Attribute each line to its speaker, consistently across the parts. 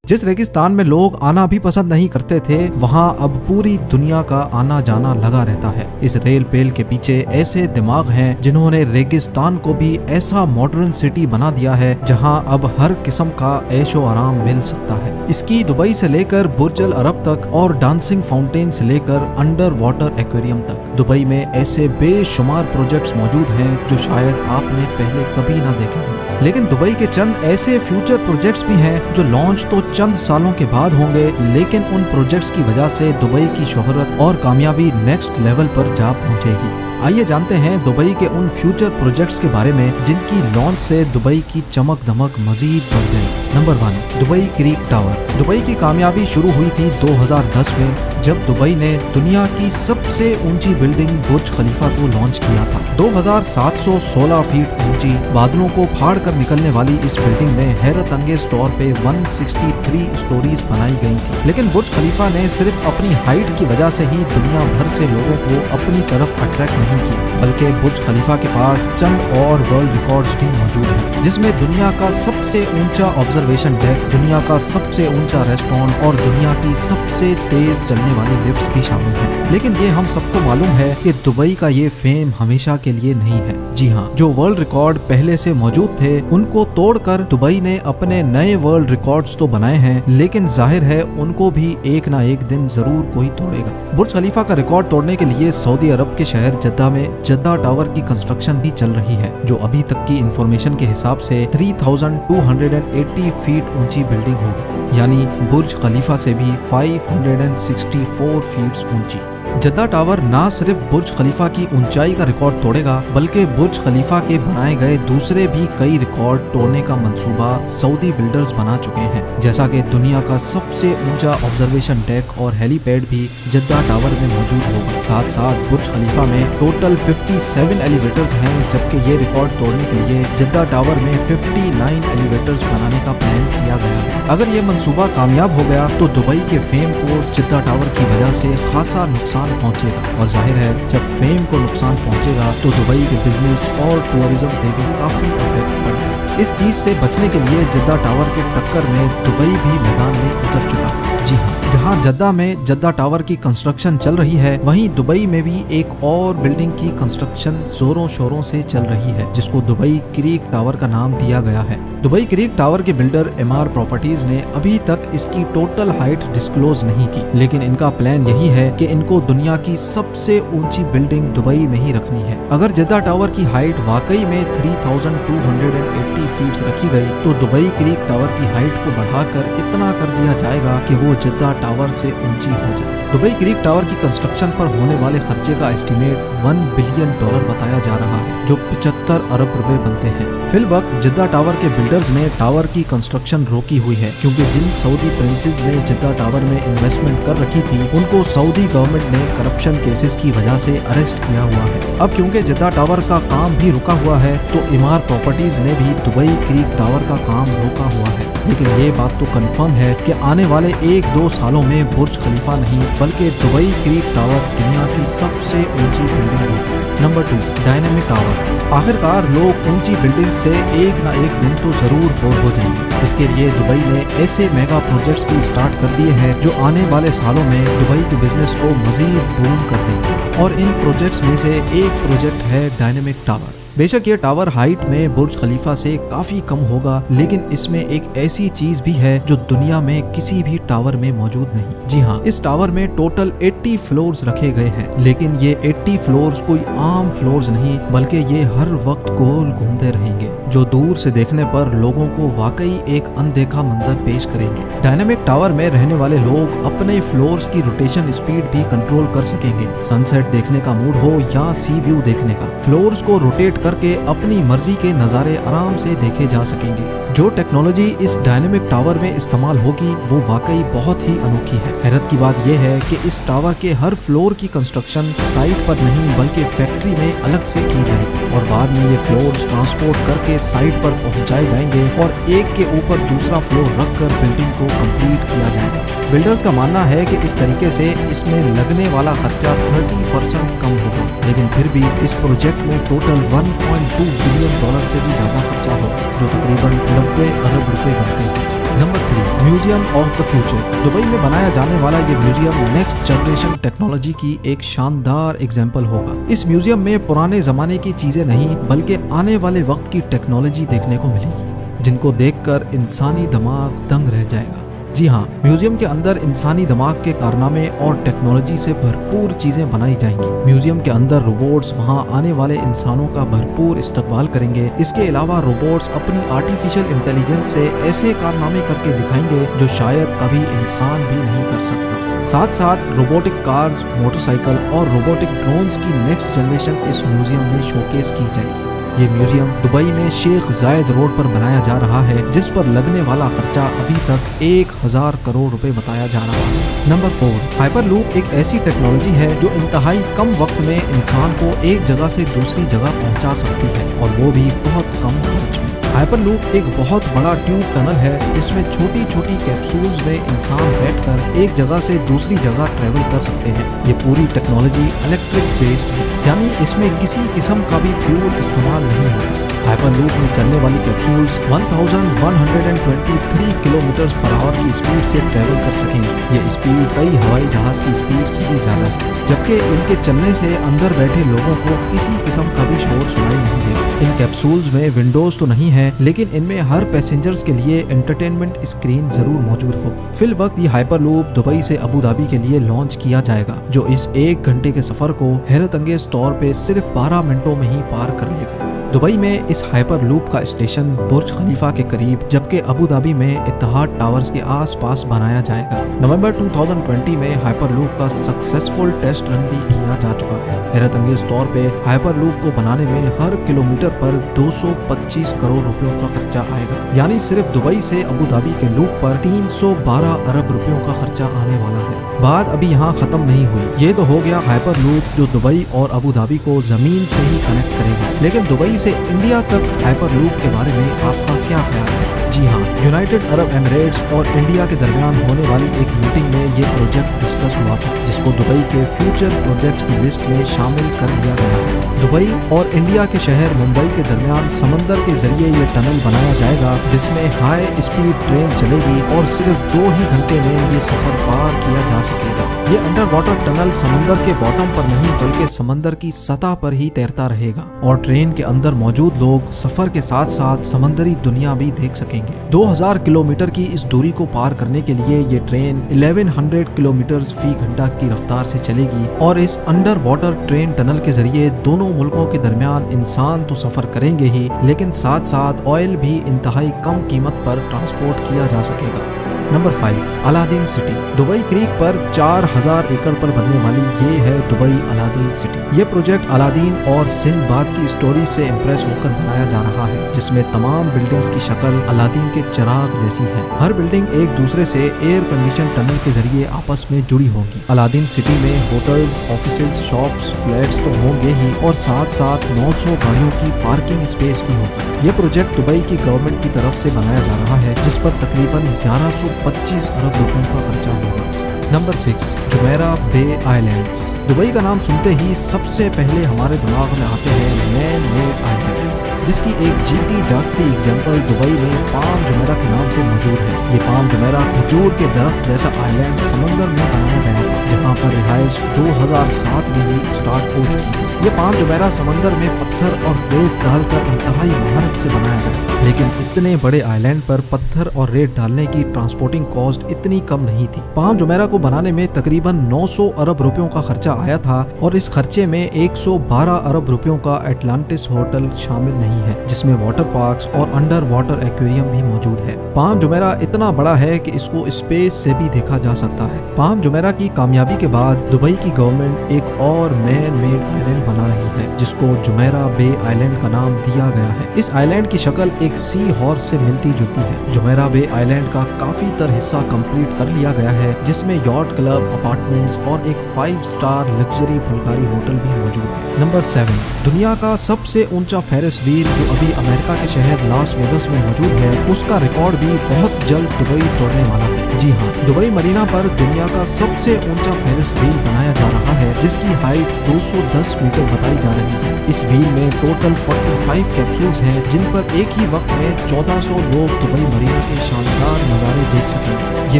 Speaker 1: जिस रेगिस्तान में लोग आना भी पसंद नहीं करते थे, वहाँ अब पूरी दुनिया का आना जाना लगा रहता है। इस रेल पेल के पीछे ऐसे दिमाग हैं जिन्होंने रेगिस्तान को भी ऐसा मॉडर्न सिटी बना दिया है जहाँ अब हर किस्म का ऐशो आराम मिल सकता है। इसकी दुबई से लेकर बुर्ज अल अरब तक और डांसिंग फाउंटेन से लेकर अंडर वाटर एक्वेरियम तक दुबई में ऐसे बेशुमार प्रोजेक्ट्स मौजूद हैं जो शायद आपने पहले कभी ना देखे हों। लेकिन दुबई के चंद ऐसे फ्यूचर प्रोजेक्ट्स भी हैं जो लॉन्च तो चंद सालों के बाद होंगे, लेकिन उन प्रोजेक्ट्स की वजह से दुबई की शोहरत और कामयाबी नेक्स्ट लेवल पर जा पहुंचेगी। आइए जानते हैं दुबई के उन फ्यूचर प्रोजेक्ट्स के बारे में जिनकी लॉन्च से दुबई की चमक दमक मजीद बढ़ गई। Number 1, Dubai creek tower. Dubai की कामयाबी शुरू हुई थी 2010 में जब दुबई ने दुनिया की सबसे ऊंची बिल्डिंग बुर्ज खलीफा को लॉन्च किया था। 2716 फीट ऊंची बादलों को फाड़ कर निकलने वाली इस बिल्डिंग में हैरत अंगेज तौर पे 163 स्टोरीज बनाई गई थी। लेकिन बुर्ज खलीफा ने सिर्फ अपनी हाइट की वजह से ही दुनिया भर से लोगों को अपनी तरफ अट्रैक्ट नहीं किया, बल्कि बुर्ज खलीफा के पास चंद और वर्ल्ड रिकॉर्ड्स भी मौजूद हैं, जिसमें दुनिया का सबसे ऊंचा ऑब्जर्वेशन डेक, दुनिया का सबसे ऊंचा रेस्टोरेंट और दुनिया की सबसे तेज चलने वाली लिफ्ट्स भी शामिल हैं। लेकिन ये हम सबको मालूम है कि दुबई का ये फेम हमेशा के लिए नहीं है। जी हाँ, जो वर्ल्ड रिकॉर्ड पहले से मौजूद थे उनको तोड़कर दुबई ने अपने नए वर्ल्ड रिकॉर्ड्स तो बनाए हैं, लेकिन जाहिर है उनको भी एक ना एक दिन जरूर कोई तोड़ेगा। बुर्ज खलीफा का रिकॉर्ड तोड़ने के लिए सऊदी अरब के शहर जद्दा में जद्दा टावर की कंस्ट्रक्शन भी चल रही है, जो अभी तक की इंफॉर्मेशन के हिसाब से 3280 फीट ऊंची बिल्डिंग होगी, यानी बुर्ज खलीफा से भी 564 फीट ऊंची। जद्दा टावर ना सिर्फ बुर्ज खलीफा की ऊंचाई का रिकॉर्ड तोड़ेगा, बल्कि बुर्ज खलीफा के बनाए गए दूसरे भी कई रिकॉर्ड तोड़ने का मंसूबा सऊदी बिल्डर्स बना चुके हैं, जैसा कि दुनिया का सबसे ऊंचा ऑब्जर्वेशन डेक और हेलीपैड भी जद्दा टावर में मौजूद होगा। साथ साथ बुर्ज खलीफा में टोटल 57 एलिवेटर्स हैं, जबकि ये रिकॉर्ड तोड़ने के लिए जद्दा टावर में 59 एलिवेटर्स बनाने का प्लान किया गया है। अगर ये मंसूबा कामयाब हो गया तो दुबई के फेम को जद्दा टावर की वजह से खासा नुकसान पहुंचेगा, और जाहिर है जब फेम को नुकसान पहुंचेगा तो दुबई के बिजनेस और टूरिज्म पे भी काफी इफेक्ट पड़ेगा। इस चीज से बचने के लिए जद्दा टावर के टक्कर में दुबई भी मैदान में उतर चुका है। जी हाँ, जहाँ जद्दा में जद्दा टावर की कंस्ट्रक्शन चल रही है, वहीं दुबई में भी एक और बिल्डिंग की कंस्ट्रक्शन जोरों शोरों से चल रही है, जिसको दुबई क्रीक टावर का नाम दिया गया है। दुबई क्रीक टावर के बिल्डर एमआर प्रॉपर्टीज ने अभी तक इसकी टोटल हाइट डिस्क्लोज नहीं की, लेकिन इनका प्लान यही है कि इनको दुनिया की सबसे ऊंची बिल्डिंग दुबई में ही रखनी है। अगर जद्दा टावर की हाइट वाकई में 3280 फीट रखी गई तो दुबई क्रीक टावर की हाइट को बढ़ाकर इतना कर दिया जाएगा कि वो जद्दा टावर से ऊंची हो जाए। दुबई क्रीक टावर की कंस्ट्रक्शन पर होने वाले खर्चे का एस्टीमेट $1 बिलियन बताया जा रहा है, जो 75 अरब रुपए बनते हैं। फिलवक्त जद्दा टावर के बिल्डर्स ने टावर की कंस्ट्रक्शन रोकी हुई है, क्योंकि जिन सऊदी प्रिंसेस ने जद्दा टावर में इन्वेस्टमेंट कर रखी थी उनको सऊदी गवर्नमेंट ने करप्शन केसेस की वजह से अरेस्ट किया हुआ है। अब क्योंकि जद्दा टावर का काम भी रुका हुआ है, तो एमआर प्रॉपर्टीज ने भी दुबई क्रीक टावर का काम रोका हुआ है। लेकिन ये बात तो कंफर्म है कि आने वाले 1-2 सालों में बुर्ज खलीफा नहीं बल्कि दुबई क्रीक टावर दुनिया की सबसे ऊंची बिल्डिंग होगी। Number 2, dynamic tower. आखिरकार लोग ऊंची बिल्डिंग से एक ना एक दिन तो जरूर बोर हो जाएंगे। इसके लिए दुबई ने ऐसे मेगा प्रोजेक्ट्स भी स्टार्ट कर दिए हैं जो आने वाले सालों में दुबई के बिजनेस को मजीद बूम कर देंगे, और इन प्रोजेक्ट्स में से एक प्रोजेक्ट है डायनेमिक टावर। बेशक ये टावर हाइट में बुर्ज खलीफा से काफी कम होगा, लेकिन इसमें एक ऐसी चीज भी है जो दुनिया में किसी भी टावर में मौजूद नहीं। जी हाँ, इस टावर में टोटल 80 फ्लोर्स रखे गए हैं, लेकिन ये 80 फ्लोर्स कोई आम फ्लोर्स नहीं, बल्कि ये हर वक्त गोल घूमते रहेंगे, जो दूर से देखने पर लोगों को वाकई एक अनदेखा मंजर पेश करेंगे। डायनेमिक टावर में रहने वाले लोग अपने फ्लोर्स की रोटेशन स्पीड भी कंट्रोल कर सकेंगे। सनसेट देखने का मूड हो या सी व्यू देखने का, फ्लोर्स को रोटेट करके अपनी मर्जी के नज़ारे आराम से देखे जा सकेंगे। जो टेक्नोलॉजी इस डायनेमिक टावर में इस्तेमाल होगी वो वाकई बहुत ही अनोखी है। हैरत की बात यह है कि इस टावर के हर फ्लोर की कंस्ट्रक्शन साइट पर नहीं बल्कि फैक्ट्री में अलग से की जाएगी, और बाद में ये फ्लोर्स ट्रांसपोर्ट करके साइट पर पहुंचाए जाएंगे और एक के ऊपर दूसरा फ्लोर रखकर बिल्डिंग को कंप्लीट किया जाएगा। बिल्डर्स का मानना है कि इस तरीके से इसमें लगने वाला खर्चा 30% कम होगा, लेकिन फिर भी इस प्रोजेक्ट में टोटल $1.2 बिलियन से भी ज्यादा खर्चा होगा, जो तकरीबन 90 अरब रुपए बनते हैं। Number 3, museum of the future. Dubai में बनाया जाने वाला ये म्यूजियम नेक्स्ट जनरेशन टेक्नोलॉजी की एक शानदार एग्जाम्पल होगा। इस म्यूजियम में पुराने जमाने की चीजें नहीं बल्कि आने वाले वक्त की टेक्नोलॉजी देखने को मिलेगी, जिनको देखकर इंसानी दिमाग दंग रह जाएगा। जी हाँ, म्यूजियम के अंदर इंसानी दिमाग के कारनामे और टेक्नोलॉजी से भरपूर चीजें बनाई जाएंगी। म्यूजियम के अंदर रोबोट्स वहाँ आने वाले इंसानों का भरपूर इस्तकबाल करेंगे। इसके अलावा रोबोट्स अपनी आर्टिफिशियल इंटेलिजेंस से ऐसे कारनामे करके दिखाएंगे जो शायद कभी इंसान भी नहीं कर सकता। साथ साथ रोबोटिक कार्स, मोटरसाइकिल और रोबोटिक ड्रोन्स की नेक्स्ट जनरेशन इस म्यूजियम में शोकेस की जाएगी। ये म्यूजियम दुबई में शेख जायद रोड पर बनाया जा रहा है, जिस पर लगने वाला खर्चा अभी तक 1000 करोड़ रुपए बताया जा रहा है। नंबर 4, हाइपरलूप एक ऐसी टेक्नोलॉजी है जो इंतहाई कम वक्त में इंसान को एक जगह से दूसरी जगह पहुंचा सकती है, और वो भी बहुत कम खर्च में। हाइपरलूप एक बहुत बड़ा ट्यूब टनल है जिसमें छोटी छोटी कैप्सूल्स में इंसान बैठकर एक जगह से दूसरी जगह ट्रेवल कर सकते हैं। ये पूरी टेक्नोलॉजी इलेक्ट्रिक बेस्ड है, यानी इसमें किसी किस्म का भी फ्यूल इस्तेमाल नहीं होता। हाइपरलूप में चलने वाली कैप्सूल्स 1123 किलोमीटर पर आवर की स्पीड से ट्रेवल कर सकेंगी। ये स्पीड कई हवाई जहाज की स्पीड से भी ज्यादा है, जबकि इनके चलने से अंदर बैठे लोगों को किसी किस्म का भी शोर सुनाई नहीं देगा। इन कैप्सूल्स में विंडोज तो नहीं है, लेकिन इनमें हर पैसेंजर्स के लिए एंटरटेनमेंट स्क्रीन जरूर मौजूद होगी। फिल वक्त ये हाइपरलूप दुबई से अबू धाबी के लिए लॉन्च किया जाएगा, जो इस 1 घंटे के सफर को हैरत अंगेज तौर पे सिर्फ 12 मिनटों में ही पार कर लेगा। दुबई में इस हाइपरलूप का स्टेशन बुर्ज खलीफा के करीब, जबकि अबू धाबी में इत्तेहाद टावर्स के आसपास बनाया जाएगा। नवंबर 2020 में हाइपरलूप का सक्सेसफुल टेस्ट रन भी किया जा चुका है। हैरत अंगेज तौर पे हाइपरलूप को बनाने में हर किलोमीटर पर 225 करोड़ रुपयों का खर्चा आएगा, यानी सिर्फ दुबई से अबू धाबी के लूप पर 312 अरब रुपयों का खर्चा आने वाला है। बात अभी यहाँ खत्म नहीं हुई। ये तो हो गया हाइपरलूप जो दुबई और अबू धाबी को जमीन से ही कनेक्ट करेगा, लेकिन दुबई से इंडिया तक हाइपरलूप के बारे में आपका क्या ख्याल है? जी हाँ, यूनाइटेड अरब एमिरेट्स और इंडिया के दरमियान होने वाली एक मीटिंग में ये प्रोजेक्ट डिस्कस हुआ था, जिसको दुबई के फ्यूचर प्रोजेक्ट्स की लिस्ट में शामिल कर लिया गया है। दुबई और इंडिया के शहर मुंबई के दरमियान समंदर के जरिए ये टनल बनाया जाएगा, जिसमें हाई स्पीड ट्रेन चलेगी और सिर्फ 2 ही घंटे में ये सफर पार किया जा सकेगा। ये अंडर वाटर टनल समंदर के बॉटम पर नहीं बल्कि समंदर की सतह पर ही तैरता रहेगा, और ट्रेन के अंदर मौजूद लोग सफर के साथ साथ समंदरी दुनिया भी देख सकेंगे। 2000 किलोमीटर की इस दूरी को पार करने के लिए ये ट्रेन 1100 किलोमीटर फी घंटा की रफ्तार से चलेगी, और इस अंडर वाटर ट्रेन टनल के जरिए दोनों मुल्कों के दरमियान इंसान तो सफर करेंगे ही, लेकिन साथ साथ ऑयल भी इंतहाई कम कीमत पर ट्रांसपोर्ट किया जा सकेगा। Number 5, Aladdin city. Dubai creek पर 4000 एकड़ पर बनने वाली ये है दुबई अलादीन सिटी। ये प्रोजेक्ट अलादीन और सिंदबाद की स्टोरी से इम्प्रेस होकर बनाया जा रहा है, जिसमें तमाम बिल्डिंग्स की शक्ल अलादीन के चिराग जैसी है। हर बिल्डिंग एक दूसरे से एयर कंडीशन टनल के जरिए आपस में जुड़ी होंगी। अलादीन सिटी में होटल्स, ऑफिसेज, शॉप्स, फ्लैट्स तो होंगे ही, और साथ साथ 900 गाड़ियों की पार्किंग स्पेस भी होगी। ये प्रोजेक्ट दुबई की गवर्नमेंट की तरफ से बनाया जा रहा है, जिस पर तकरीबन 1125 अरब रुपयों का खर्चा होगा। नंबर 6, जुमेरा बे आइलैंड्स। दुबई का नाम सुनते ही सबसे पहले हमारे दिमाग में आते हैं मैन मेड आइलैंड्स, जिसकी एक जीती जागती एग्जाम्पल दुबई में पाम जुमेरा के नाम से मौजूद है। ये पाम जुमेरा खजूर के दरख्त जैसा आइलैंड समंदर में बनाया गया था, जहाँ पर रिहाइश 2007 में ही स्टार्ट हो चुकी थी। ये पाम जुमेरा समंदर में पत्थर और रेत डालकर इंतहाई महारत से बनाया गया, लेकिन इतने बड़े आइलैंड पर पत्थर और रेत डालने की ट्रांसपोर्टिंग कॉस्ट इतनी कम नहीं थी। पाम जुमेरा को बनाने में तकरीबन 900 अरब रुपयों का खर्चा आया था, और इस खर्चे में 112 अरब रुपयों का एटलांटिस होटल शामिल नहीं है, जिसमें वाटर पार्क्स और अंडर वाटर एक्वेरियम भी मौजूद है। पाम जुमेरा इतना बड़ा है कि इसको स्पेस से भी देखा जा सकता है। पाम जुमेरा की कामयाबी के बाद दुबई की गवर्नमेंट एक और मैन मेड आइलैंड बना रही है, जिसको जुमेरा बे आइलैंड का नाम दिया गया है। इस आइलैंड की शक्ल एक सी हॉर्स से मिलती जुलती है। जुमेरा बे आइलैंड का काफी तर हिस्सा कंप्लीट कर लिया गया है, जिसमें यॉट क्लब, अपार्टमेंट्स और एक 5 स्टार लग्जरी बुल्गारी होटल भी मौजूद है। नंबर 7, दुनिया का सबसे ऊंचा फेरिस व्हील जो अभी अमेरिका के शहर लास वेगस में मौजूद है, उसका रिकॉर्ड भी भी बहुत जल्द दुबई तोड़ने वाला है। जी हाँ, दुबई मरीना पर दुनिया का सबसे ऊंचा फेरिस व्हील बनाया जा रहा है, जिसकी हाइट 210 मीटर बताई जा रही है। इस व्हील में टोटल 45 कैप्सूल्स हैं, जिन पर एक ही वक्त में 1400 लोग दुबई मरीना के शानदार नज़ारे देख सकेंगे। ये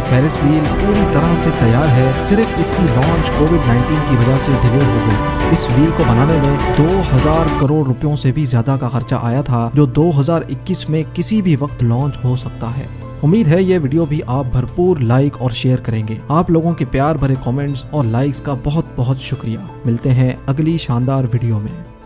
Speaker 1: फेरिस व्हील पूरी तरह से तैयार है, सिर्फ इसकी लॉन्च कोविड-19 की वजह से डिले हो गई थी। इस व्हील को बनाने में 2000 करोड़ रुपयों से भी ज्यादा का खर्चा आया था, जो 2021 में किसी भी वक्त लॉन्च हो सकता है। उम्मीद है ये वीडियो भी आप भरपूर लाइक और शेयर करेंगे। आप लोगों के प्यार भरे कमेंट्स और लाइक्स का बहुत बहुत शुक्रिया। मिलते हैं अगली शानदार वीडियो में।